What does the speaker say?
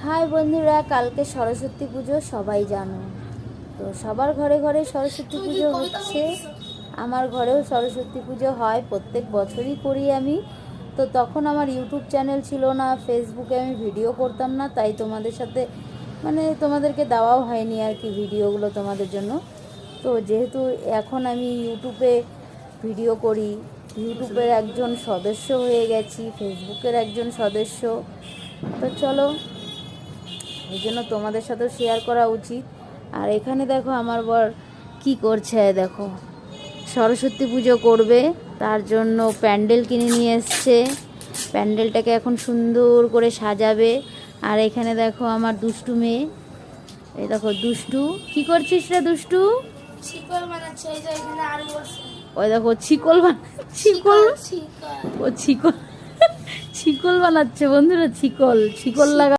High বন্ধুরা, কালকে সরস্বতী পুজো সবাই জানো তো। সবার ঘরে ঘরে সরস্বতী পুজো হচ্ছে, আমার ঘরেও সরস্বতী পুজো হয়, প্রত্যেক বছরই করি আমি। তো তখন আমার ইউটিউব চ্যানেল ছিল না, ফেসবুকে আমি ভিডিও করতাম না, তাই তোমাদের সাথে তোমাদেরকে দেওয়াও হয়নি আর কি ভিডিওগুলো তোমাদের জন্য। তো যেহেতু এখন আমি ইউটিউবে ভিডিও করি, ইউটিউবের একজন সদস্য হয়ে গেছি, ফেসবুকের একজন সদস্য, তো চলো এই জন্য তোমাদের সাথেও শেয়ার করা উচিত। আর এখানে দেখো আমার বর কি করছে, দেখো সরস্বতী পুজো করবে, তার জন্য প্যান্ডেল কিনে নিয়ে এসছে। প্যান্ডেলটাকে এখন সুন্দর করে সাজাবে। আর এখানে দেখো আমার দুষ্টু মেয়ে, এই দেখো দুষ্টু, কি করছিস রে দুষ্টু? শিকল বানাচ্ছে। এই যে এখানে আরো বসে ওই দেখো শিকল ও শিকল বানাচ্ছে বন্ধুরা, শিকল লাগা